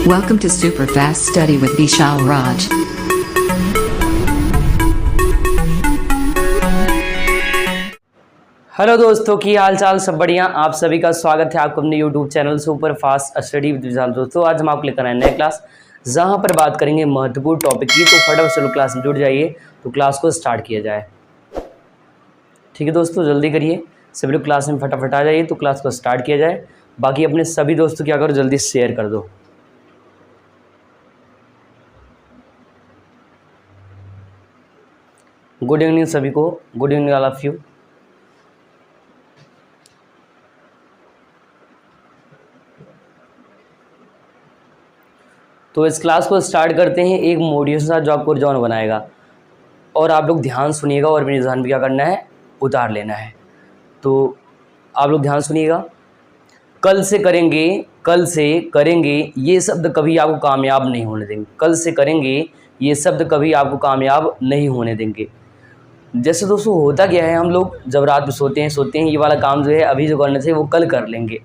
Welcome to Superfast Study with Vishal Raj. Hello दोस्तों, की हाल चाल सब बढ़िया। आप सभी का स्वागत है आपको अपने YouTube channel super fast study with Vishal. दोस्तों आज हम आपको लेकर आए नए क्लास, जहां पर बात करेंगे महत्वपूर्ण टॉपिक की। तो फटाफट चलो क्लास में जुड़ जाइए, तो क्लास को स्टार्ट किया जाए। ठीक है दोस्तों, जल्दी करिए, सभी लोग क्लास में फटाफट आ जाइए, तो क्लास को स्टार्ट किया जाए। बाकी अपने सभी दोस्तों क्या करो, जल्दी शेयर कर दो। गुड इवनिंग सभी को, good evening all of you. तो इस क्लास को स्टार्ट करते हैं एक मोटिवेशन के साथ, जो आपको रिजॉन बनाएगा। और आप लोग ध्यान सुनिएगा और मेरे ध्यान भी क्या करना है, उतार लेना है। तो आप लोग ध्यान सुनिएगा। कल से करेंगे, कल से करेंगे ये शब्द कभी आपको कामयाब नहीं होने देंगे। कल से करेंगे ये शब्द कभी आपको कामयाब नहीं होने देंगे। जैसे दोस्तों होता क्या है, हम लोग जब रात में सोते हैं ये वाला काम जो है अभी जो करने से वो कल कर लेंगे,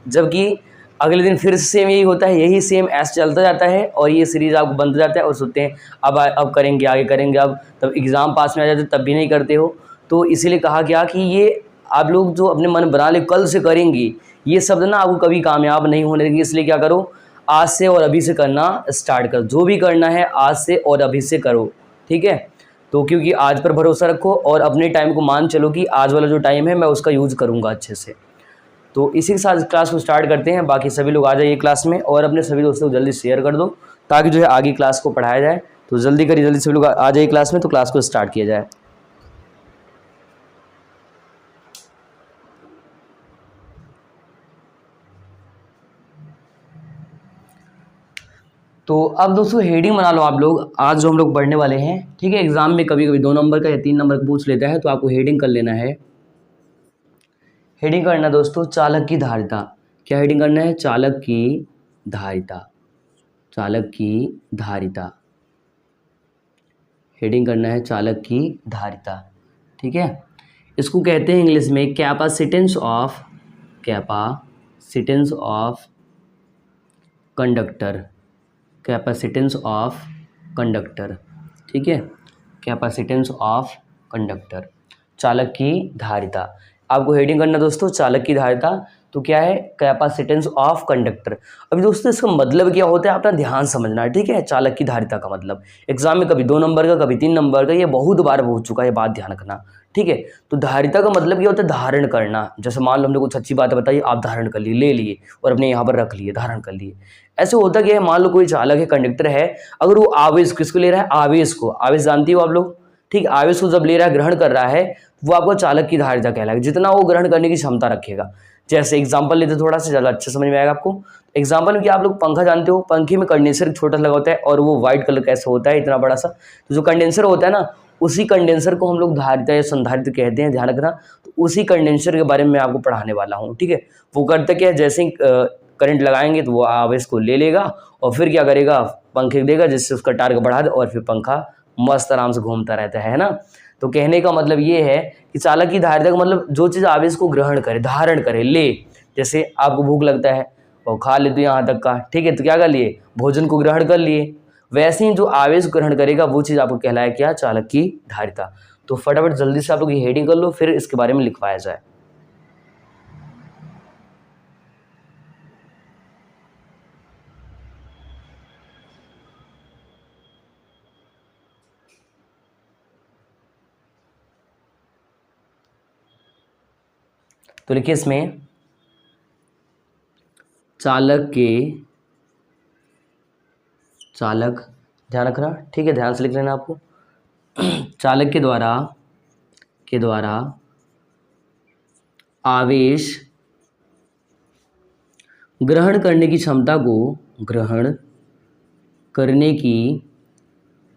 जबकि अगले दिन फिर सेम यही होता है, यही सेम ऐसे चलता जाता है और ये सीरीज आपको बंद हो जाता है और सोचते हैं अब करेंगे, आगे करेंगे। अब तब एग्ज़ाम पास में आ जाते तब भी नहीं करते हो। तो इसीलिए कहा गया कि ये आप लोग जो अपने मन बना ले कल से करेंगे, ये शब्द ना आपको कभी कामयाब नहीं होने देंगे। इसलिए क्या करो, आज से और अभी से करना स्टार्ट करो। जो भी करना है आज से और अभी से करो, ठीक है। तो क्योंकि आज पर भरोसा रखो और अपने टाइम को मान चलो कि आज वाला जो टाइम है मैं उसका यूज़ करूँगा अच्छे से। तो इसी के साथ क्लास को स्टार्ट करते हैं। बाकी सभी लोग आ जाइए क्लास में और अपने सभी दोस्तों को जल्दी शेयर कर दो, ताकि जो है आगे क्लास को पढ़ाया जाए। तो जल्दी करिए, जल्दी सभी लोग आ जाइए क्लास में, तो क्लास को स्टार्ट किया जाए। तो अब दोस्तों हेडिंग बना लो आप लोग। आज जो हम लोग पढ़ने वाले हैं, ठीक है, एग्जाम में कभी कभी 2 नंबर का या 3 नंबर का पूछ लेता है, तो आपको हेडिंग कर लेना है। हेडिंग करना दोस्तों चालक की धारिता। क्या हेडिंग करना है? चालक की धारिता। चालक की धारिता हेडिंग करना है, चालक की धारिता, ठीक है। इसको कहते हैं इंग्लिश में capacitance of, capacitance of conductor, capacitance of conductor, ठीक है। कैपेसिटेंस ऑफ कंडक्टर, चालक की धारिता। आपको हेडिंग करना दोस्तों चालक की धारिता। तो क्या है? Capacitance of conductor. अभी दोस्तों इसका मतलब क्या होता है, अपना ध्यान समझना है, ठीक है। चालक की धारिता का मतलब एग्जाम में कभी 2 नंबर का, कभी 3 नंबर का, ये बहुत बार हो चुका है, बात ध्यान रखना, ठीक है। तो धारिता का मतलब क्या होता है? धारण करना। जैसे मान लो हमने कुछ अच्छी बात बताई, आप धारण कर लिए, ले लिए और अपने यहाँ पर रख लिए, धारण कर लिए। ऐसे होता क्या है, मान लो कोई चालक है, कंडक्टर है, अगर वो आवेश किसको ले रहा है? आवेश को। आवेश जानती हो आप लोग, ठीक। आवेश को जब ले रहा है, ग्रहण कर रहा है, वो आपको चालक की धारिता कहलाएगा, जितना वो ग्रहण करने की क्षमता रखेगा। जैसे एग्जांपल लेते थोड़ा सा ज़्यादा अच्छा समझ में आएगा आपको। एग्जांपल में क्या, आप लोग पंखा जानते हो, पंखे में कंडेंसर छोटा लगा होता है और वो व्हाइट कलर का ऐसा होता है, इतना बड़ा सा। तो जो कंडेंसर होता है ना, उसी कंडेंसर को हम लोग धारिता या संधारित्र कहते हैं, ध्यान रखना। तो उसी कंडेंसर के बारे में मैं आपको पढ़ाने वाला हूँ, ठीक है। वो करता क्या है, जैसे ही करंट लगाएंगे तो वो आवेश को ले लेगा और फिर क्या करेगा, पंखे देगा, जिससे उसका टार्क बढ़ा दे और फिर पंखा मस्त आराम से घूमता रहता है ना। तो कहने का मतलब ये है कि चालक की धारिता का मतलब जो चीज़ आवेश को ग्रहण करे, धारण करे, ले। जैसे आपको भूख लगता है और खा लेते यहाँ तक का, ठीक है, तो क्या कर लिए, भोजन को ग्रहण कर लिए। वैसे ही जो आवेश ग्रहण करेगा वो चीज़ आपको कहलाया क्या, चालक की धारिता। तो फटाफट जल्दी से आप लोग ये हेडिंग कर लो, फिर इसके बारे में लिखवाया जाए। तो लिखिए इसमें चालक ध्यान रखना, ठीक है, ध्यान से लिख लेना आपको। चालक के द्वारा आवेश ग्रहण करने की क्षमता को, ग्रहण करने की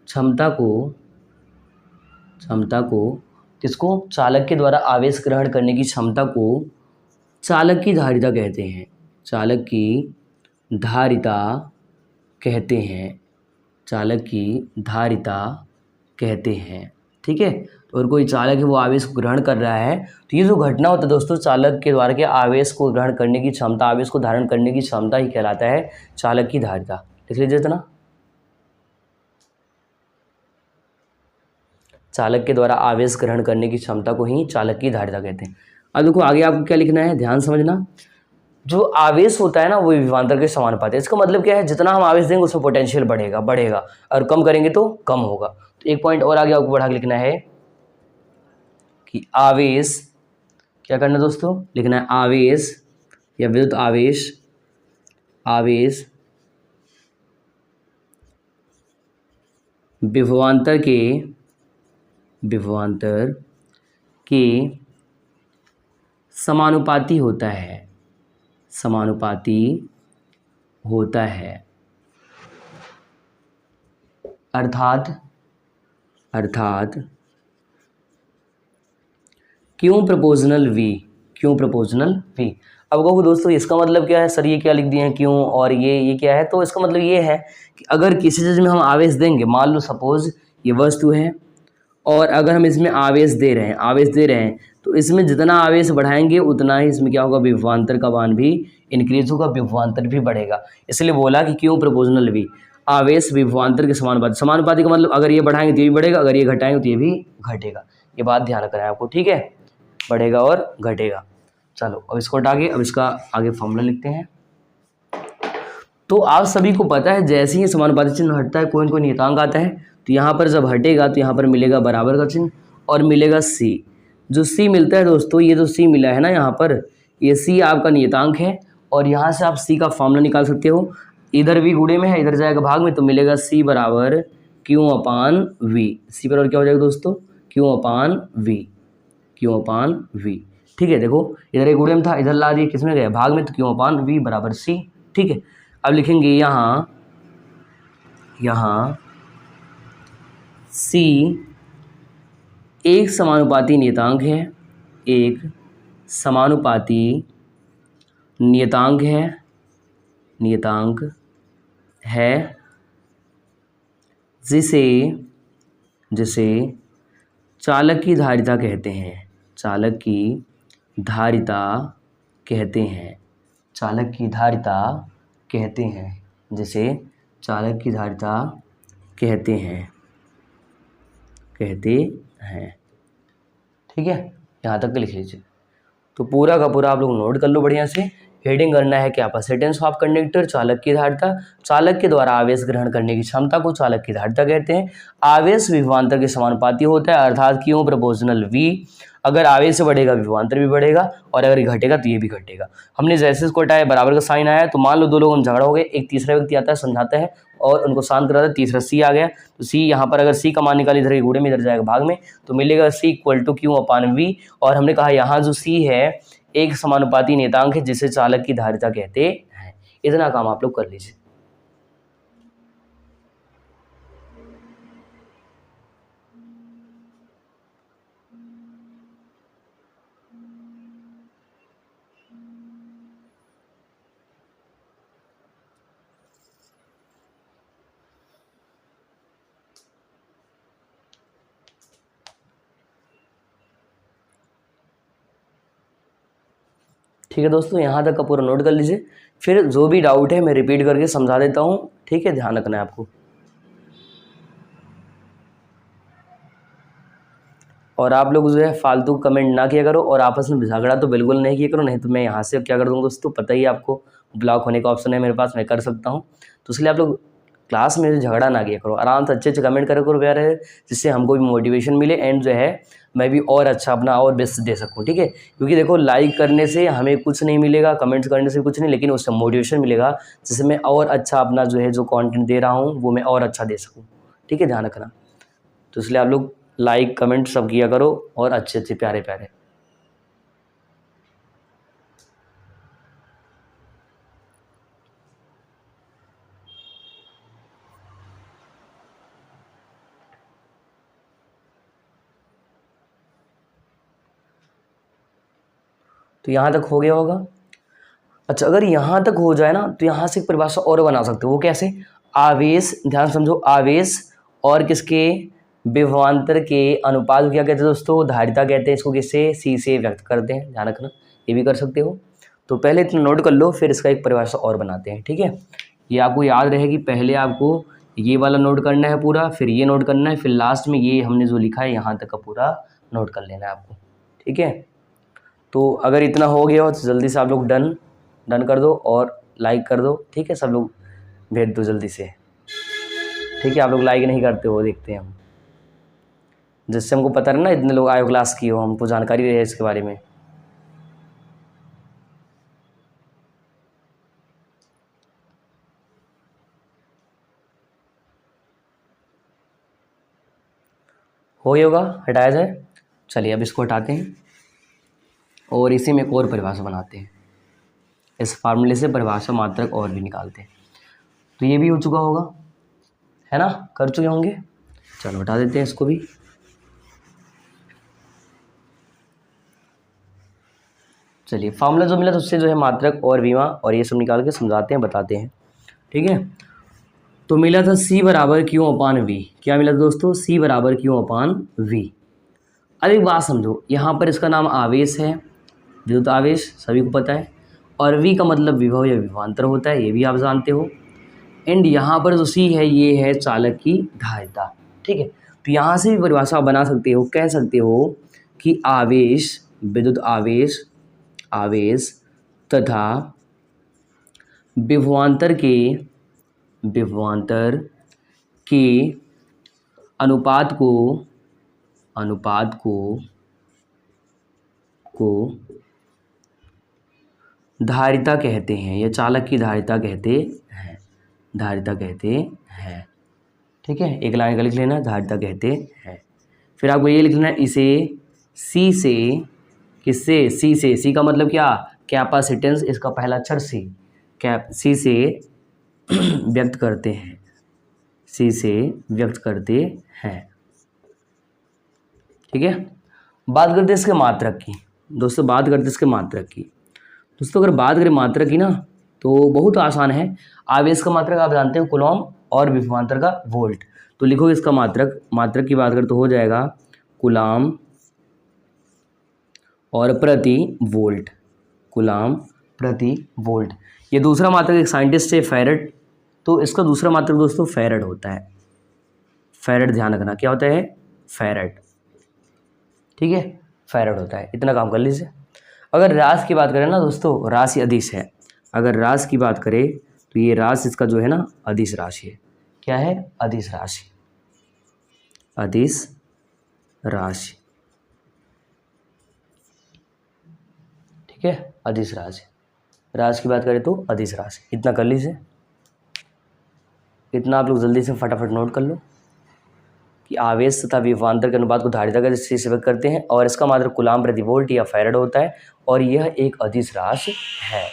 क्षमता को किसको, चालक के द्वारा आवेश ग्रहण करने की क्षमता को चालक की धारिता कहते हैं। चालक की धारिता कहते हैं। चालक की धारिता कहते हैं, ठीक है। तो अगर कोई चालक है वो आवेश को ग्रहण कर रहा है, तो ये जो घटना होता है दोस्तों, चालक के द्वारा के आवेश को ग्रहण करने की क्षमता, आवेश को धारण करने की क्षमता ही कहलाता है चालक की धारिता। लिख लीजिए इतना, चालक के द्वारा आवेश ग्रहण करने की क्षमता को ही चालक की धारिता कहते हैं। अब देखो आगे आपको क्या लिखना है, ध्यान समझना। जो आवेश होता है ना वो विभवांतर के समानुपाती है। इसका मतलब क्या है, जितना हम आवेश देंगे उसमें पोटेंशियल बढ़ेगा बढ़ेगा, और कम करेंगे तो कम होगा। तो एक पॉइंट और आगे आपको बढ़ा के लिखना है कि आवेश, क्या करना है दोस्तों, लिखना है आवेश या विद्युत आवेश, आवेश विभवांतर के समानुपाती होता है, समानुपाती होता है। अर्थात क्यों प्रोपोर्शनल वी, क्यों प्रोपोर्शनल वी। अब कहो दोस्तों इसका मतलब क्या है, सर ये क्या लिख दिए हैं क्यों, और ये क्या है। तो इसका मतलब ये है कि अगर किसी चीज़ में हम आवेश देंगे, मान लो सपोज ये वस्तु है, और अगर हम इसमें आवेश दे रहे हैं, तो इसमें जितना आवेश बढ़ाएंगे उतना ही इसमें क्या होगा, विभवांतर का मान भी इंक्रीज होगा, विभवांतर भी बढ़ेगा। इसलिए बोला कि क्यों प्रोपोर्शनल वी, आवेश विभवांतर के समानुपाती। समानुपाती का मतलब अगर ये बढ़ाएंगे तो ये भी बढ़ेगा, अगर ये घटाएंगे तो ये भी घटेगा। ये बात ध्यान रखना है आपको, ठीक है, बढ़ेगा और घटेगा। चलो अब इसको हटा के अब इसका आगे फॉर्मूला लिखते हैं। तो आप सभी को पता है जैसे ही समानुपाती चिन्ह हटता है कोई न कोई नियतांक आता है, तो यहाँ पर जब हटेगा तो यहाँ पर मिलेगा बराबर का चिन्ह और मिलेगा सी। जो सी मिलता है दोस्तों, ये जो सी मिला है ना यहाँ पर, ये सी आपका नियतांक है, और यहाँ से आप सी का फॉर्मूला निकाल सकते हो। इधर भी गुणे में है, इधर जाएगा भाग में, तो मिलेगा सी बराबर क्यू अपान वी। सी बराबर क्या हो जाएगा दोस्तों, Q upon V, Q upon V. ठीक है, देखो इधर एक गुणे में था, इधर ला दिए किस में गया, भाग में, तो क्यू अपान वी बराबर सी। ठीक है, अब लिखेंगे यहाँ सी एक समानुपाती नियतांक है, एक समानुपाती नियतांक है, जिसे चालक की धारिता कहते हैं, चालक की धारिता कहते हैं, चालक की धारिता कहते हैं, जिसे चालक की धारिता कहते हैं। ठीक है, यहाँ तक लिख लीजिए। तो पूरा का पूरा आप लोग नोट कर लो बढ़िया से। हेडिंग करना है कैपेसिटेंस ऑफ कंडक्टर, चालक की धारिता, चालक के द्वारा आवेश ग्रहण करने की क्षमता को चालक की धारिता कहते हैं। आवेश विभवांतर के समानुपाती होता है, अर्थात क्यों प्रोपोर्शनल वी। अगर आवेश से बढ़ेगा विभवांतर भी बढ़ेगा, और अगर घटेगा तो ये भी घटेगा। हमने जैसे इसको हटाया बराबर का साइन आया, तो मान लो दो लोगों में झगड़ा हो गया, एक तीसरा व्यक्ति आता है समझाता है और उनको शांत कराता है, तीसरा सी आ गया। तो सी यहाँ पर अगर सी का मान निकाली, इधर के गुणे में इधर जाएगा भाग में, तो मिलेगा C equal to Q upon V. और हमने कहा यहाँ जो सी है एक समानुपाती नियतांक है जिसे चालक की धारिता कहते हैं। इतना काम आप लोग कर लीजिए। ठीक है दोस्तों, यहाँ तक का पूरा नोट कर लीजिए। फिर जो भी डाउट है मैं रिपीट करके समझा देता हूँ, ठीक है, ध्यान रखना है आपको। और आप लोग जो है फालतू कमेंट ना किया करो, और आपस में झगड़ा तो बिल्कुल नहीं किया करो, नहीं तो मैं यहाँ से अब क्या कर दूँगा दोस्तों, पता ही है आपको, ब्लॉक होने का ऑप्शन है मेरे पास, मैं कर सकता हूँ। तो इसलिए आप लोग क्लास में झगड़ा ना किया करो, आराम से अच्छे कमेंट करा करो प्यारे, जिससे हमको भी मोटिवेशन मिले, एंड जो है मैं भी और अच्छा अपना और बेस्ट दे सकूँ। ठीक है, क्योंकि देखो लाइक करने से हमें कुछ नहीं मिलेगा, कमेंट्स करने से कुछ नहीं, लेकिन उससे मोटिवेशन मिलेगा, जिससे मैं और अच्छा अपना जो है जो कंटेंट दे रहा हूँ वो मैं और अच्छा दे सकूँ। ठीक है, ध्यान रखना। तो इसलिए आप लोग लाइक कमेंट सब किया करो, और अच्छे प्यारे। तो यहाँ तक हो गया होगा। अच्छा, अगर यहाँ तक हो जाए ना तो यहाँ से एक परिभाषा और बना सकते हो। वो कैसे, आवेश, ध्यान समझो, आवेश और किसके, विभवांतर के अनुपात को क्या कहते हैं दोस्तों, धारिता कहते हैं। इसको किससे, सी से व्यक्त करते हैं, ध्यान रखना, ये भी कर सकते हो। तो पहले इतना नोट कर लो, फिर इसका एक परिभाषा और बनाते हैं, ठीक है। ये आपको याद रहेगी, पहले आपको ये वाला नोट करना है पूरा, फिर ये नोट करना है, फिर लास्ट में ये हमने जो लिखा है यहाँ तक का पूरा नोट कर लेना है आपको, ठीक है। तो अगर इतना हो गया हो तो जल्दी से आप लोग डन कर दो और लाइक कर दो, ठीक है। सब लोग भेज दो जल्दी से, ठीक है। आप लोग लाइक नहीं करते हो, देखते हैं हम, जिससे हमको पता रहे ना इतने लोग आयो क्लास की हो, हमको जानकारी रहे इसके बारे में। हो गया होगा, हटाया जाए। चलिए अब इसको हटाते हैं और इसी में एक और परिभाषा बनाते हैं। इस फार्मूले से परिभाषा मात्रक और भी निकालते हैं। तो ये भी हो चुका होगा, है ना, कर चुके होंगे। चलो हटा देते हैं इसको भी। चलिए फार्मूला जो मिला तो उससे जो है मात्रक और विमा और ये सब निकाल के समझाते हैं, बताते हैं, ठीक है। तो मिला था C बराबर क्यू अपान वी। क्या मिला था दोस्तों, C बराबर क्यू अपान वी। अब एक बात समझो, यहाँ पर इसका नाम आवेश है, विद्युत आवेश, सभी को पता है। और V का मतलब विभव या विभवांतर होता है, ये भी आप जानते हो। एंड यहाँ पर जो C है ये है चालक की धारिता, ठीक है। तो यहाँ से भी परिभाषा बना सकते हो, कह सकते हो कि आवेश, विद्युत आवेश, आवेश तथा विभवांतर के अनुपात को धारिता कहते हैं, या चालक की धारिता कहते हैं, ठीक है। एक लाइन का लिख लेना, धारिता कहते हैं। फिर आपको ये लिखना है, इसे सी से, किससे, सी से, सी का मतलब क्या, कैपेसिटेंस, इसका पहला अक्षर सी, सी से व्यक्त करते हैं, सी से व्यक्त करते हैं, ठीक है। बात करते हैं इसके मात्रक की दोस्तों, बात करते हैं इसके मात्रक की दोस्तों। अगर बात करें मात्रक की ना तो बहुत आसान है। आवेश का मात्रक आप जानते हो कूलॉम, और विभवांतर का वोल्ट। तो लिखो इसका मात्रक की बात करें तो हो जाएगा कूलॉम और प्रति वोल्ट, कूलॉम प्रति वोल्ट। ये दूसरा मात्रक एक साइंटिस्ट है फैरड, तो इसका दूसरा मात्रक दोस्तों फैरड होता है। फैरड ध्यान रखना, क्या होता है, फैरड, ठीक है, फैरड होता है। इतना काम कर लीजिए। अगर रास की बात करें ना दोस्तों, राशि अदिश है। अगर रास की बात करें तो ये रास इसका जो है ना अदिश राशि है। क्या है, अदिश राशि, अदिश राशि, ठीक है, अदिश राशि। रास की बात करें तो अदिश राशि। इतना कर लीजिए। इतना आप लोग जल्दी से फटाफट नोट कर लो कि आवेश तथा विभवांतर के अनुपात को धारिता के से व्यक्त करते हैं, और इसका मात्रक कूलॉम प्रति वोल्ट या फैरड होता है, और यह एक अदिश राशि है।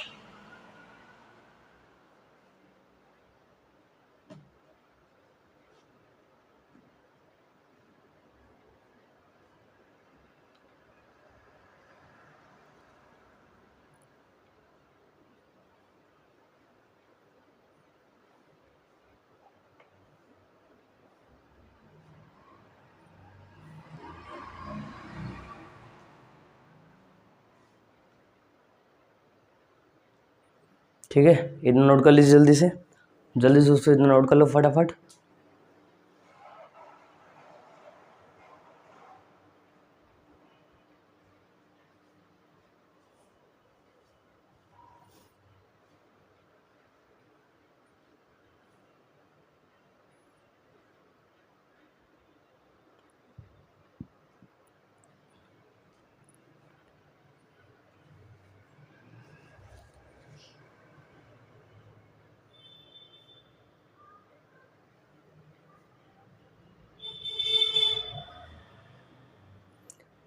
ठीक है, इतना नोट कर लीजिए जल्दी से दोस्तों, इतना नोट कर लो फटाफट।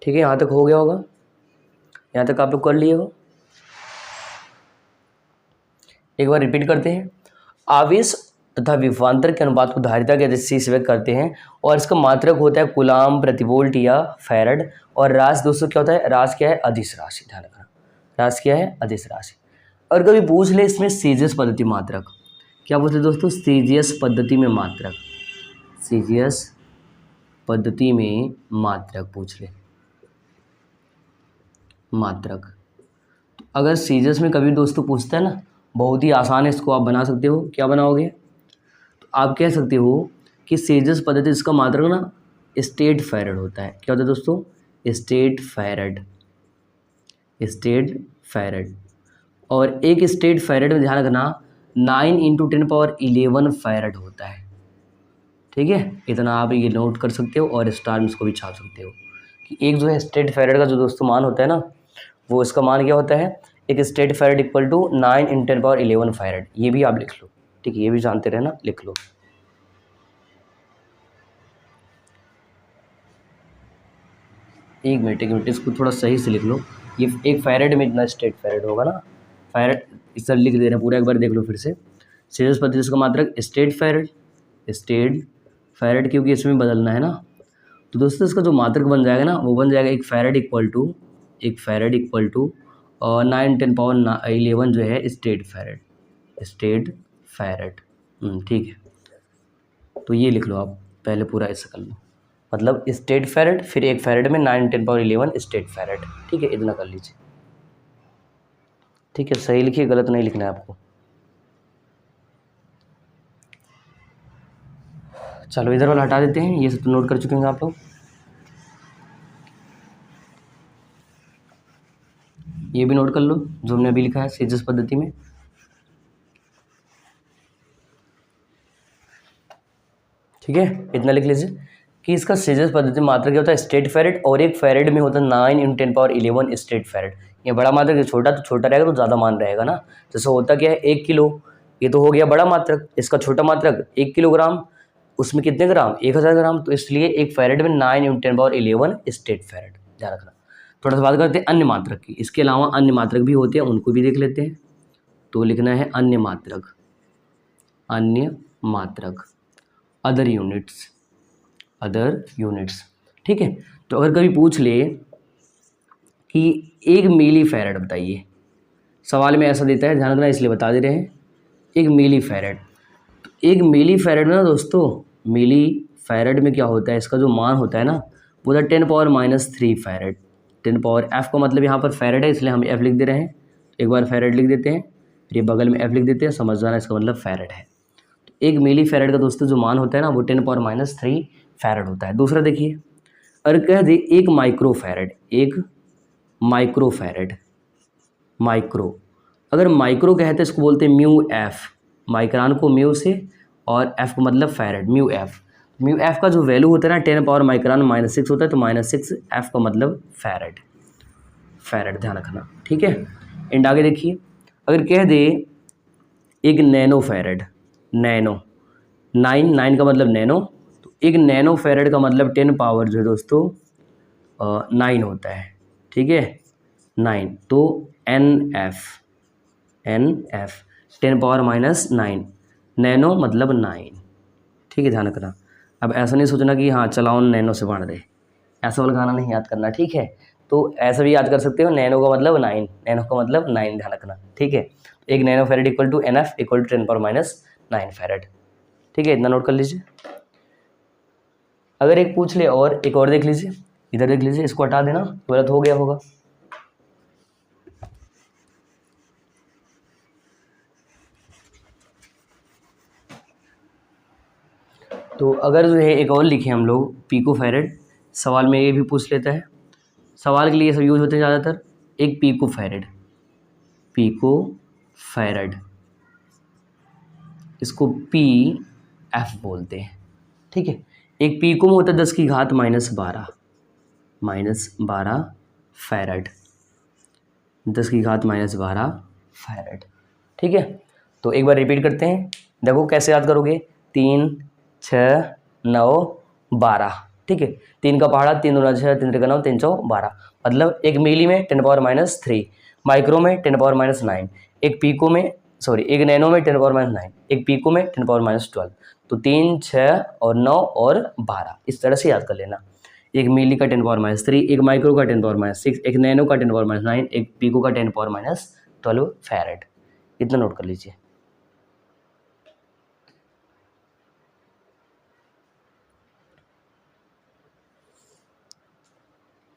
ठीक है, यहाँ तक हो गया होगा, यहाँ तक आप लोग कर लिए हो। एक बार रिपीट करते हैं। आवेश तथा विभवांतर के अनुपात को धारिता के अदिश से व्यक्त करते हैं, और इसका मात्रक होता है कूलॉम प्रति वोल्ट या फैरड। और रास दोस्तों क्या होता है, रास क्या है, अदिश राशि, ध्यान रखना, रास क्या है, अदिश राशि। और कभी पूछ ले इसमें सीजीएस पद्धति मात्रक, क्या पूछते दोस्तों, सीजीएस पद्धति में मात्रक, सीजीएस पद्धति में मात्रक पूछ ले, मात्रक। अगर सीजस में कभी दोस्तों पूछता है ना, बहुत ही आसान है, इसको आप बना सकते हो। क्या बनाओगे? तो आप कह सकते हो कि सीजस पद्धति इसका मात्रक ना स्टेट फैरड होता है। क्या होता है दोस्तों? State farad, state farad. और एक स्टेट फैरड में ध्यान रखना 9 × 10⁻11 फैरड होता है। ठीक है, इतना आप ये नोट कर सकते हो और स्टार में इसको भी छाप सकते हो कि एक जो है स्टेट फैरड का जो दोस्तों मान होता है ना, वो इसका मान क्या होता है? एक stat farad equal to 9 × 10⁻11 farad. ये भी आप लिख लो, ठीक है, ये भी जानते रहना, लिख लो। एक मिनट, इसको थोड़ा सही से लिख लो। ये एक फैरड में इतना स्टेट फैरड होगा ना, फैरड इस तरह लिख दे रहे हैं पूरा, एक बार देख लो फिर से। सीरीज पद्धति इसका मात्रक स्टेट फैरड, स्टेट फैरड, क्योंकि इसमें बदलना है ना। तो दोस्तों इसका जो मात्रक बन जाएगा ना, वो बन जाएगा एक फैरड इक्वल टू 9 × 10⁻11 जो है स्टेट फैरड, स्टेट फैरड। ठीक है, तो ये लिख लो आप पहले, पूरा ऐसा कर लो। मतलब स्टेट फैरड, फिर एक फैरड में 9 × 10⁻11 स्टेट फैरड। ठीक है, इतना कर लीजिए। ठीक है, सही लिखिए, गलत नहीं लिखना है आपको। चलो इधर वाला हटा देते हैं, ये सब तो नोट कर चुके हैं आप लोग। ये भी नोट कर लो जो हमने अभी लिखा है सीजस पद्धति में। ठीक है, इतना लिख लीजिए कि इसका सीजस पद्धति में मात्रक क्या होता है? स्टेट फैरड, और एक फैरड में होता है 9 × 10⁻11 स्टेट फैरड। ये बड़ा मात्रक है, छोटा तो छोटा रहेगा तो ज़्यादा मान रहेगा ना। जैसे होता क्या है 1 किलो, ये तो हो गया बड़ा मात्रक, इसका छोटा मात्रक 1 किलोग्राम, उसमें कितने ग्राम? 1000 ग्राम। तो इसलिए एक फैरड में 9 × 10⁻11 स्टेट फैरड, ध्यान रखना। थोड़ा सा बात करते हैं अन्य मात्रक की। इसके अलावा अन्य मात्रक भी होते हैं, उनको भी देख लेते हैं। तो लिखना है अन्य मात्रक, अन्य मात्रक, अदर यूनिट्स, अदर यूनिट्स। ठीक है, तो अगर कभी पूछ ले कि 1 मिली फैरड बताइए, सवाल में ऐसा देता है, ध्यान रखना, इसलिए बता दे रहे हैं 1 मिली फैरड। तो 1 मिली फैरड में ना दोस्तों, मिली फैरड में क्या होता है? इसका जो मान होता है ना, वो होता है 10⁻³ फैरड। 10 एफ का मतलब यहाँ पर फैरड है, इसलिए हम एफ लिख दे रहे हैं। एक बार फैरड लिख देते हैं, फिर ये बगल में एफ लिख देते हैं, समझ जाना इसका मतलब फैरड है। तो 1 मिली फैरड का दोस्तों जो मान होता है ना, वो 10⁻³ फैरड होता है। दूसरा देखिए, अगर कह दे 1 micro farad, 1 micro farad, micro, अगर माइक्रो कहते हैं इसको बोलते हैं म्यू एफ, माइक्रान को म्यू से और एफ को मतलब farad, mu F. Mu F का जो वैल्यू होता है ना 10 पावर माइक्रान -6 होता है, तो -6 एफ का मतलब फैरड, फैरड, ध्यान रखना। ठीक है, एंड आगे देखिए, अगर कह दे 1 नैनो फैरड, नैनो, 9 का मतलब नैनो, तो 1 नैनो फैरड का मतलब 10 पावर जो है दोस्तों 9 होता है। ठीक है, 9, तो एन एफ, 10⁻⁹ नैनो मतलब 9। ठीक है, ध्यान रखना। अब ऐसा नहीं सोचना कि हाँ चलाओ नैनो से बांट दे, ऐसा वाला गाना नहीं याद करना। ठीक है, तो ऐसा भी याद कर सकते हो, नैनो का मतलब 9, नैनो का मतलब 9, ध्यान रखना। ठीक है, एक nano farad equal to N F equal to 10⁻⁹ farad. ठीक है, इतना नोट कर लीजिए। अगर एक पूछ ले और एक और देख लीजिए, इधर देख लीजिए, इसको हटा देना, गलत हो गया होगा। तो अगर जो है एक और लिखे हम लोग पीको फैरड, सवाल में ये भी पूछ लेता है, सवाल के लिए ये सब यूज होते हैं ज़्यादातर। एक पीको फैरड, पीको फैरड, इसको पी एफ बोलते हैं। ठीक है, एक पीको में होता है 10⁻12, -12 फैरड, 10⁻12 फैरड। ठीक है, तो एक बार रिपीट करते हैं, देखो कैसे याद करोगे। 3, 6, 9, 12। ठीक है, 3 का पहाड़ा, 3 दूना 6, 3 त्रिका 9, 3 चौ 12। मतलब एक मिली में 10⁻⁻3, माइक्रो में 10⁻⁹, एक पीको में, सॉरी, एक नैनो में 10⁻⁹, एक पीको में 10⁻12। तो 3, 6 और 9 और 12, इस तरह से याद कर लेना। एक मिली का 10⁻3, एक माइक्रो का 10⁻6, एक नैनो का 10⁻9, एक पीको का 10⁻12 फैरड। इतना नोट कर लीजिए।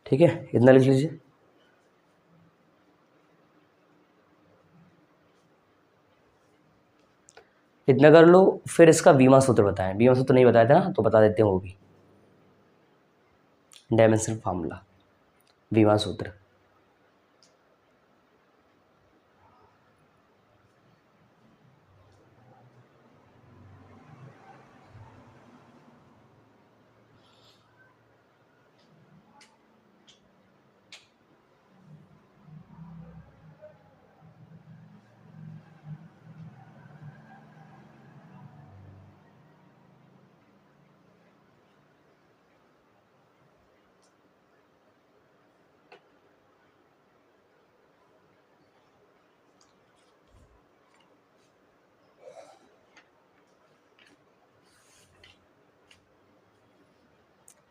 ठीक है, इतना लिख लीजिए। इतना कर लो, फिर इसका बीमा सूत्र बताएं। बीमा सूत्र नहीं बताया था ना, तो बता देते हैं वो भी। डायमेंशन फार्मूला, बीमा सूत्र।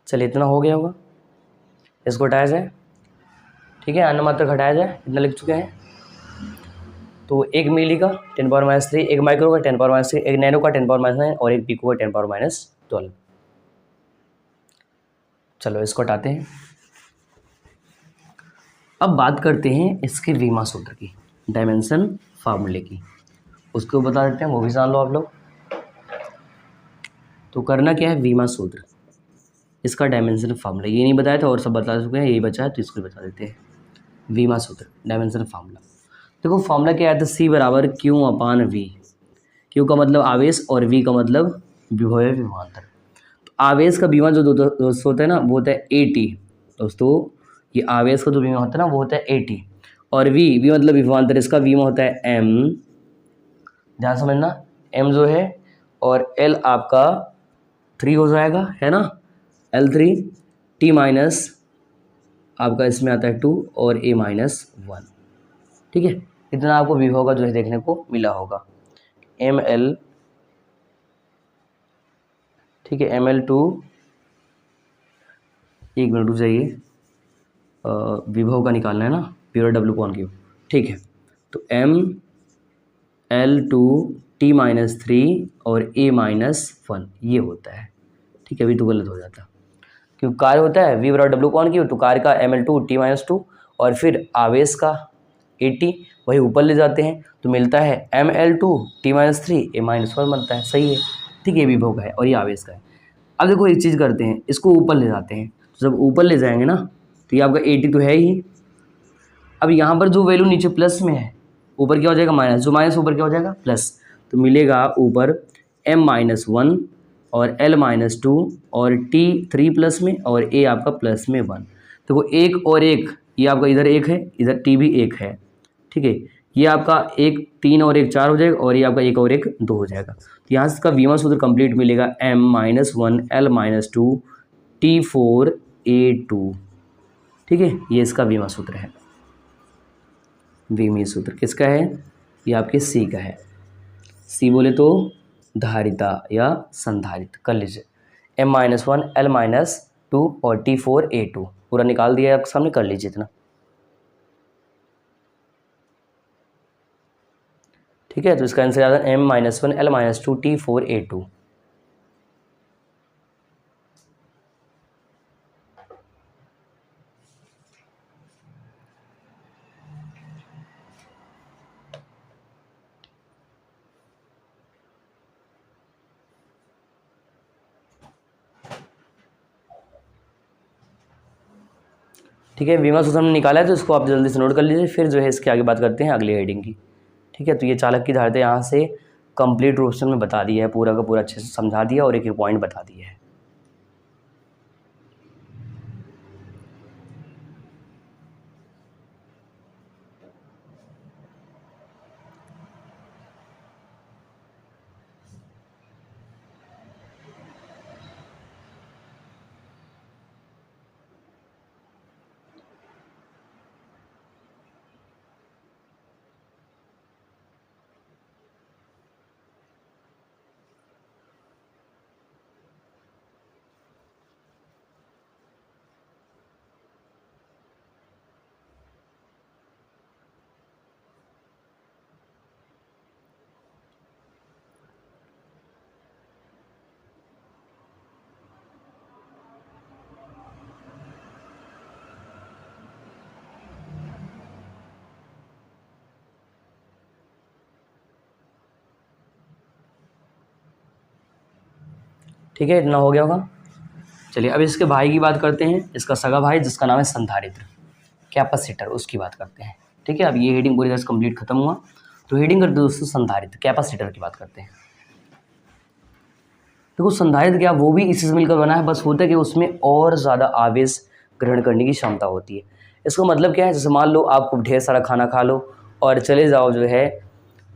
चलिए, इतना हो गया होगा, इसको हटाया जाए। ठीक है, अन्य मात्रा घटाया जाए, इतना लिख चुके हैं। तो 1 मिली का 10⁻3, 1 माइक्रो का 10⁻3, 1 नैनो का 10⁻9 और 1 पिको का 10⁻12। चलो इसको हटाते हैं। अब बात करते हैं इसके बीमा सूत्र की, डायमेंशन फार्मूले की। उसको बता देते हैं, वो भी जान लो आप लोग। तो करना क्या है, बीमा सूत्र, इसका डायमेंशन फार्मूला। ये नहीं बताया था और सब बता चुके हैं, यही बचा है तो इसको बता देते हैं। बीमा सूत्र, डायमेंशन फार्मूला। देखो फॉर्मूला क्या है, तो C बराबर Q/V। Q का मतलब आवेश और V का मतलब विभव या विभवांतर। तो आवेश का बीमा जो दोस्तों होता है ना, वो होता है AT। दोस्तों ये आवेश का जो बीमा होता है ना, वो होता है AT। और V मतलब विभवांतर, इसका बीमा होता है M। ध्यान समझना, M जो है, और L आपका 3 हो जाएगा, है ना, L3, T माइनस आपका इसमें आता है 2 और A-1। ठीक है, इतना आपको विभव का जो है देखने को मिला होगा। ML, ठीक है, ML2, 1 मिनट रुक जाइए, विभव का निकालना है ना, प्योर W/Q। ठीक है, तो ML2 T-3 और A-1 ये होता है। ठीक है, अभी तो गलत हो जाता, क्योंकि कार्य होता है V बराबर W/Q, तो कार्य का ML2 T-2 और फिर आवेश का AT, वही ऊपर ले जाते हैं तो मिलता है ML2 T-3 A-1 बनता है। सही है, ठीक है, ये विभव का है और ये आवेश का है। अब देखो एक चीज़ करते हैं, इसको ऊपर ले जाते हैं। तो जब ऊपर ले जाएंगे ना, तो ये आपका AT तो है ही। अब यहाँ पर जो वैल्यू नीचे प्लस में है, ऊपर क्या हो जाएगा माइनस, जो माइनस ऊपर क्या हो जाएगा प्लस। तो मिलेगा ऊपर M-1 और L-2 और T3 प्लस में और A आपका प्लस में 1। देखो एक और एक, ये आपका इधर 1 है, इधर T भी 1 है। ठीक है, ये आपका 1 3 और 1 4 हो जाएगा, और ये आपका 1 और 1 2 हो जाएगा। तो यहाँ से इसका बीमा सूत्र कंप्लीट मिलेगा, M-1 L-2 T4 A2। ठीक है, ये इसका बीमा सूत्र है। बीमी सूत्र किसका है, ये आपके C का है। C बोले तो धारिता या संधारित कर लीजिए। M-1 L-2 और T4 A2 पूरा निकाल दिया आपके सामने, कर लीजिए इतना। ठीक है, तो इसका आंसर आता है M-1 L-2 T4 A2। ठीक है, बीमा सूत्र हमने निकाला है, तो इसको आप जल्दी से नोट कर लीजिए। फिर जो है इसके आगे बात करते हैं अगली हेडिंग की। ठीक है, तो ये चालक की धारिता यहाँ से कंप्लीट रूप से हमने बता दिया है, पूरा का पूरा अच्छे से समझा दिया और एक एक पॉइंट बता दिया है। ठीक है, इतना हो गया होगा। चलिए अब इसके भाई की बात करते हैं, इसका सगा भाई जिसका नाम है संधारित्र, कैपेसिटर, उसकी बात करते हैं। ठीक है, अब ये हेडिंग पूरी तरह से कंप्लीट खत्म हुआ, तो हेडिंग करते दोस्तों संधारित्र, कैपेसिटर की बात करते हैं। देखो संधारित्र क्या, वो भी इसी से मिलकर बना है, बस होता है कि उसमें और ज़्यादा आवेश ग्रहण करने की क्षमता होती है। इसका मतलब क्या है, जैसे मान लो आप ढेर सारा खाना खा लो और चले जाओ जो है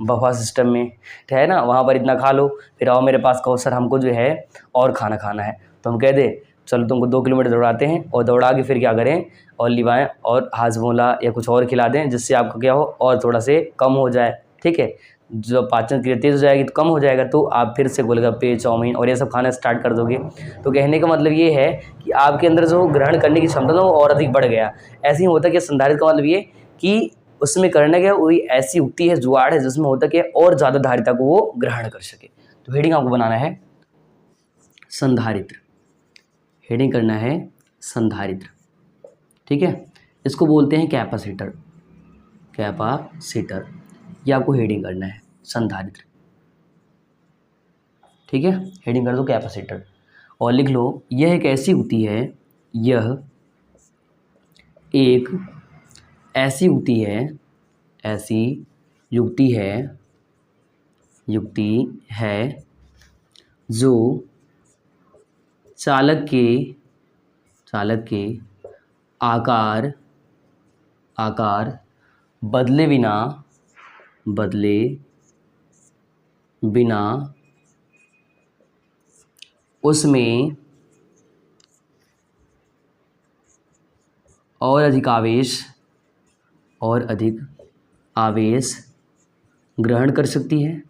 बफा सिस्टम में, है ना, वहाँ पर इतना खा लो, फिर आओ मेरे पास कहो सर हमको जो है और खाना खाना है, तो हम कह दे चलो तुमको 2 किलोमीटर दौड़ाते हैं, और दौड़ा के फिर क्या करें और लिवाएँ और हाजमोला या कुछ और खिला दें, जिससे आपका क्या हो और थोड़ा से कम हो जाए। ठीक है, जो पाचन क्रिया तेज़ हो जाएगी तो कम हो जाएगा, तो आप फिर से गोलगप्पे, चाउमीन और ये सब खाना स्टार्ट कर दोगे। तो कहने का मतलब ये है कि आपके अंदर जो ग्रहण करने की क्षमता था वो और अधिक बढ़ गया। ऐसे ही होता है कि संधारित्र का मतलब ये कि उसमें करने क्या वही ऐसी युक्ति है, जुगाड़ है, जिसमें होता है कि और ज़्यादा धारिता को वो ग्रहण कर सके। तो हेडिंग आपको बनाना है संधारित्र, हेडिंग करना है संधारित्र। ठीक है, इसको बोलते हैं कैपेसिटर, कैपेसिटर, ये आपको हेडिंग करना है संधारित्र। ठीक है, हेडिंग कर दो कैपेसिटर और लिख लो यह एक ऐसी युक्ति है, यह एक ऐसी युक्ति है, ऐसी युक्ति है, युक्ति है जो चालक के आकार बदले बिना उसमें और अधिक आवेश ग्रहण कर सकती है,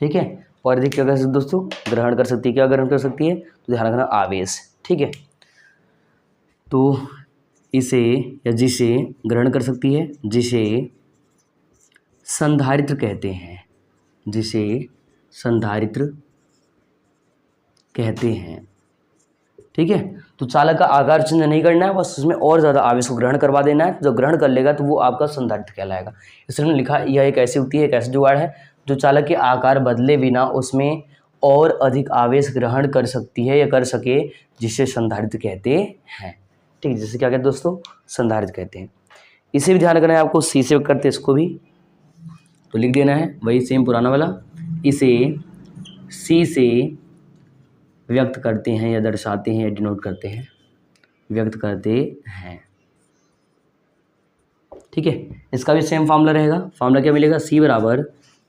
ठीक है, और अधिक क्या कर सकते दोस्तों, ग्रहण कर सकती है, क्या ग्रहण कर सकती है, तो ध्यान रखना आवेश। ठीक है, तो इसे या जिसे ग्रहण कर सकती है, जिसे संधारित्र कहते हैं, ठीक है, तो चालक का आकार चेंज नहीं करना है, बस उसमें और ज़्यादा आवेश को ग्रहण करवा देना है। जब ग्रहण कर लेगा तो वो आपका संधारित्र कहलाएगा। इसमें लिखा यह एक ऐसी युक्ति है, एक ऐसी जुगाड़ है जो चालक के आकार बदले बिना उसमें और अधिक आवेश ग्रहण कर सकती है या कर सके, जिसे संधारित्र कहते हैं। ठीक है, जैसे क्या कहते हैं दोस्तों, संधारित्र कहते हैं। इसे भी ध्यान रखना है आपको, सी से करते हैं इसको भी, तो लिख देना है वही सेम पुराना वाला, इसे सी से व्यक्त करते हैं या दर्शाते हैं या डिनोट करते हैं, व्यक्त करते हैं। ठीक है, इसका भी सेम फार्मूला रहेगा। फार्मूला क्या मिलेगा, सी बराबर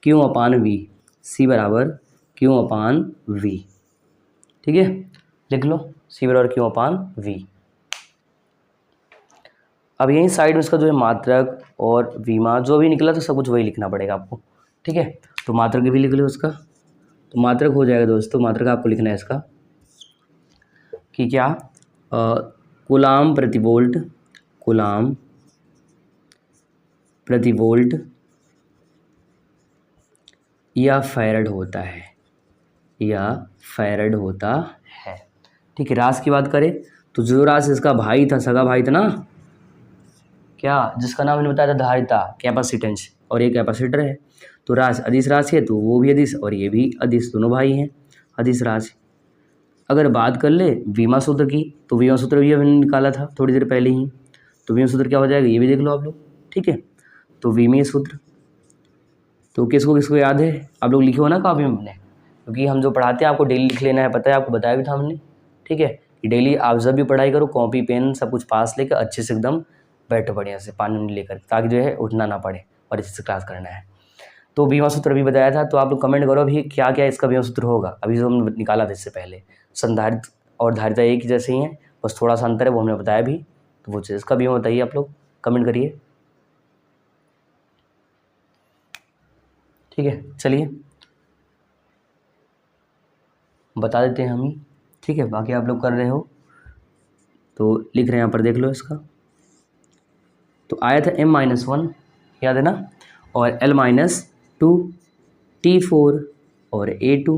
क्यू अपान वी, सी बराबर क्यू अपान वी। ठीक है, लिख लो सी बराबर क्यू अपान वी। अब यहीं साइड में इसका जो है मात्रक और विमा जो भी निकला तो सब कुछ वही लिखना पड़ेगा आपको। ठीक है, तो मात्रक भी लिख लो उसका, तो मात्रक हो जाएगा दोस्तों, मात्रक आपको लिखना है इसका कि क्या कूलाम प्रति वोल्ट या फैरड होता है, ठीक है। रास की बात करें तो जो रास इसका भाई था, सगा भाई था ना, क्या, जिसका नाम मैंने बताया था धारिता, कैपेसिटेंस, और ये कैपेसिटर है, तो रास अदिश राशि है, तो वो भी अदिश और ये भी अदिश, दोनों भाई हैं अदिश राशि। अगर बात कर ले वीमा सूत्र की, तो वीमा सूत्र भी हमने निकाला था थोड़ी देर पहले ही, तो वीमा सूत्र क्या हो जाएगा ये भी देख लो आप लोग। ठीक है, तो विमीय सूत्र, तो किसको याद है, आप लोग लिखे हो ना कॉपी में अपने, क्योंकि हम जो पढ़ाते हैं आपको डेली लिख लेना है, पता है, आपको बताया भी था हमने। ठीक है, कि डेली आप जब भी पढ़ाई करो कॉपी पेन सब कुछ पास लेकर अच्छे से एकदम बैठो बढ़िया से, पानी में लेकर, ताकि जो है उठना ना पड़े और अच्छे से क्लास करना है। तो बीमा सूत्र भी बताया था, तो आप लोग कमेंट करो अभी क्या क्या इसका बीमा सूत्र होगा, अभी जो हमने निकाला था इससे पहले। संधारित्र और धारिता एक ही जैसे ही हैं, बस थोड़ा सा अंतर है, वो हमने बताया भी, तो वो चीज़ इसका बीमा बताइए, आप लोग कमेंट करिए। ठीक है, चलिए बता देते हैं हम ही। ठीक है, बाकी आप लोग कर रहे हो तो लिख रहे हैं यहाँ पर, देख लो इसका। तो आया था m-1, याद है ना, और l-2, T4 और A2,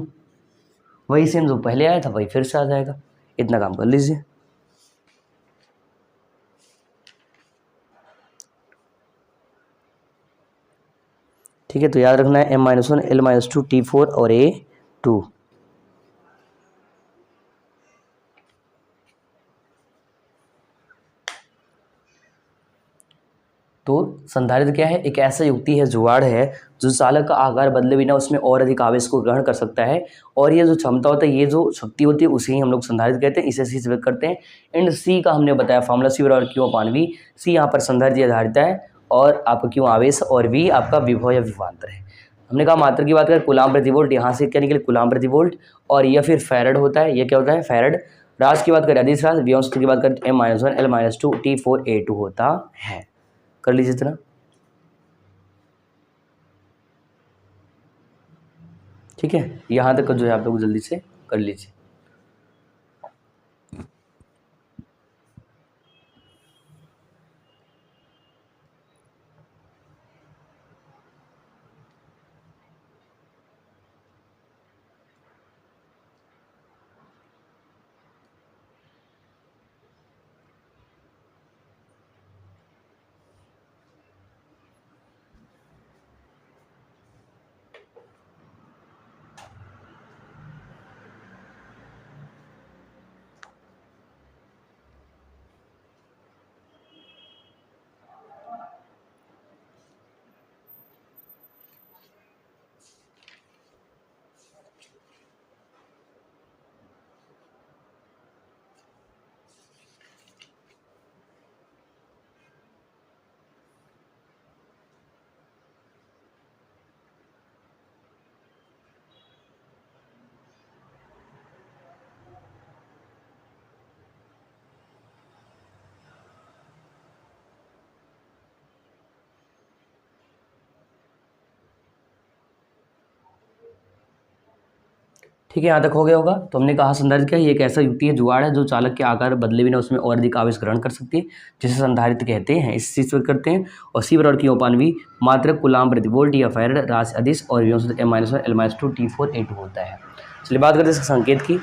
वही सेम जो पहले आया था वही फिर से आ जाएगा। इतना काम कर लीजिए। ठीक है, तो याद रखना है M-1 L-2 T4 और A2। तो संधारित्र क्या है? एक ऐसा युक्ति है, जुगाड़ है, जो चालक का आकार बदले बिना उसमें और अधिक आवेश को ग्रहण कर सकता है। और ये जो क्षमता होता है, ये जो शक्ति होती है, उसे ही हम लोग संधारित्र कहते हैं, इसे सी से व्यक्त करते हैं। एंड सी का हमने बताया फॉर्मूला, सी बराबर क्यू अपान वी। सी यहाँ पर संधारित्र धारिता है और आपका क्यों आवेश, और वी आपका विभव या विभवांतर है। हमने कहा मात्रा की बात करें कूलाम प्रति वोल्ट, यहाँ से क्या निकले कूलाम प्रति वोल्ट, और यह फिर फैरड होता है, ये क्या होता है फैरड। राशि की बात करें अदिश राशि, व्यंश सूत्र की बात करें M-1 L-2 T4 A2 होता है। कर लीजिए इतना। ठीक है, यहाँ तक जो है आप लोग जल्दी से कर लीजिए। ठीक है, यहाँ तक हो गया होगा। तो हमने कहा संधारित्र क्या है? ये एक ऐसा युक्ति है, जुगाड़ है, जो चालक के आकार बदले बिना उसमें और अधिक आवेश ग्रहण कर सकती है, जिसे संधारित्र कहते हैं, इस चीज पर करते हैं। और सी बराबर क्यू अपान वी, मात्रक कूलाम प्रति वोल्ट या फैरड, राशि अदिश, और व्यंश सूत्र M-1 L-2 T4 A2 होता है। चलिए बात करते हैं इसके संकेत की।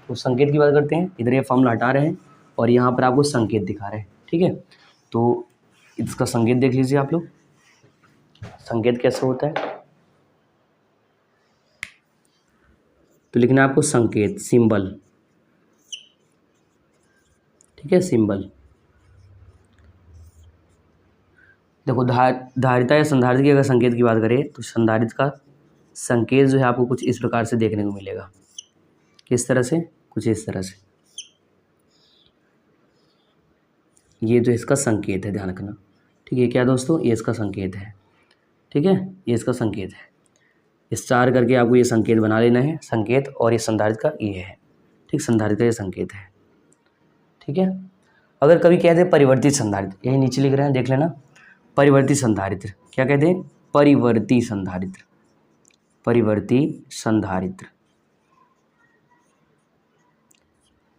तो संकेत की बात करते हैं, इधर ये फॉर्मूला हटा रहे हैं और यहाँ पर आपको संकेत दिखा रहे हैं। ठीक है, तो इसका संकेत देख लीजिए आप लोग, संकेत कैसे होता है। तो लिखना है आपको संकेत, सिंबल। ठीक है, सिंबल। देखो धारिता या संधारित्र की अगर संकेत की बात करें, तो संधारित्र का संकेत जो है आपको कुछ इस प्रकार से देखने को मिलेगा। किस तरह से? कुछ इस तरह से। ये जो इसका संकेत है, ध्यान रखना। ठीक है, क्या दोस्तों? ये इसका संकेत है। ठीक है, ये इसका संकेत है। इस चार करके आपको ये संकेत बना लेना है, संकेत, और ये संधारित्र का ये है। ठीक, संधारित्र का ये संकेत है। ठीक है, अगर कभी कहते हैं परिवर्तित संधारित्र, यही नीचे लिख रहे हैं, देख लेना। परिवर्ती संधारित्र क्या कहते हैं? परिवर्ती संधारित्र, परिवर्ती संधारित्र,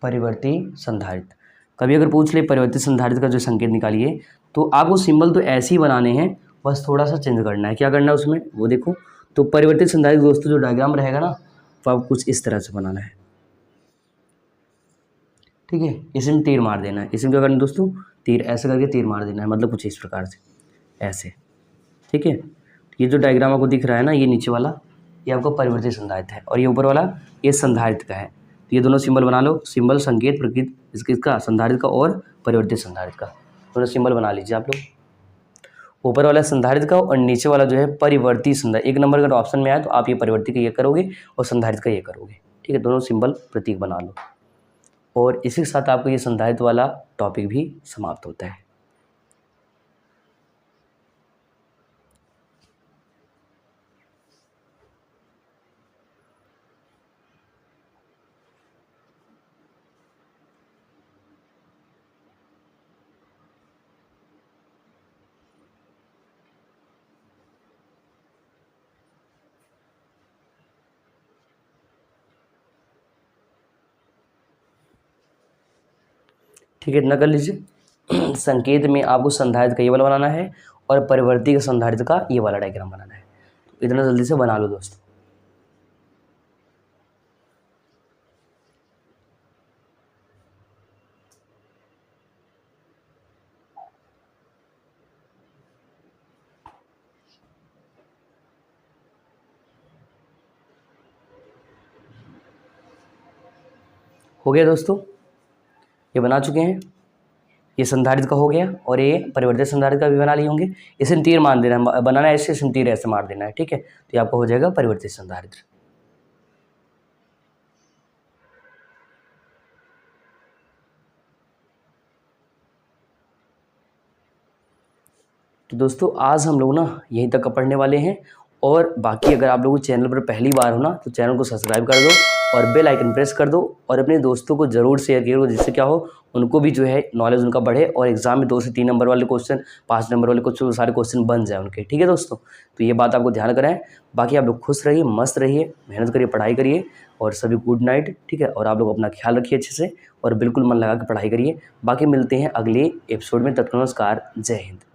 परिवर्ती संधारित्र। कभी अगर पूछ ले परिवर्ती संधारित्र का जो संकेत निकालिए, तो आपको सिंबल तो ऐसे ही बनाने हैं, बस थोड़ा सा चेंज करना है। क्या करना है उसमें, वो देखो। तो परिवर्तित संधारित्र दोस्तों जो डायग्राम रहेगा ना, वो आपको कुछ इस तरह से बनाना है। ठीक है, इसमें तीर मार देना है। इसमें क्या करना है दोस्तों? तीर ऐसे करके तीर मार देना है, मतलब कुछ इस प्रकार से, ऐसे। ठीक है, ये जो डायग्राम आपको दिख रहा है ना, ये नीचे वाला, ये आपका परिवर्तित संधारित्र है, और ये ऊपर वाला ये संधारित्र का है। तो ये दोनों सिंबल बना लो, सिंबल संकेत प्रकृति इसका संधारित्र का और परिवर्तित संधारित्र का, दोनों सिंबल बना लीजिए आप लोग। ऊपर वाला संधारित्र का और नीचे वाला जो है परिवर्ती संधारित्र। एक नंबर अगर ऑप्शन में आए तो आप ये परिवर्ती का ये करोगे और संधारित्र का ये करोगे। ठीक है, दोनों सिंबल प्रतीक बना लो, और इसी के साथ आपको ये संधारित्र वाला टॉपिक भी समाप्त होता है। ठीक है, इतना कर लीजिए। संकेत में आपको संधारित्र का ये वाला बनाना है और परिवर्ती का संधारित्र का ये वाला डायग्राम बनाना है। तो इतना जल्दी से बना लो दोस्तों। हो गया दोस्तों, ये बना चुके हैं। ये संधारित्र का हो गया और ये परिवर्तित संधारित्र का भी बना लिए होंगे। इसे तीर मान देना, बनाना है ऐसे, तीर ऐसे मार देना है, ठीक है। तो ये आपका हो जाएगा परिवर्तित संधारित्र। तो दोस्तों आज हम लोग ना यहीं तक का पढ़ने वाले हैं, और बाकी अगर आप लोग चैनल पर पहली बार हो ना तो चैनल को सब्सक्राइब कर दो और बेल आइकन प्रेस कर दो, और अपने दोस्तों को ज़रूर शेयर करो, जिससे क्या हो उनको भी जो है नॉलेज उनका बढ़े, और एग्जाम में 2 से 3 नंबर वाले क्वेश्चन, 5 नंबर वाले क्वेश्चन, सारे क्वेश्चन बन जाए उनके, ठीक है दोस्तों। तो ये बात आपको ध्यान कराएं। बाकी आप लोग खुश रहिए, मस्त रहिए, मेहनत करिए, पढ़ाई करिए, और सभी गुड नाइट, ठीक है। और आप लोग अपना ख्याल रखिए अच्छे से, और बिल्कुल मन लगा के पढ़ाई करिए। बाकी मिलते हैं अगले एपिसोड में, तब तक नमस्कार, जय हिंद।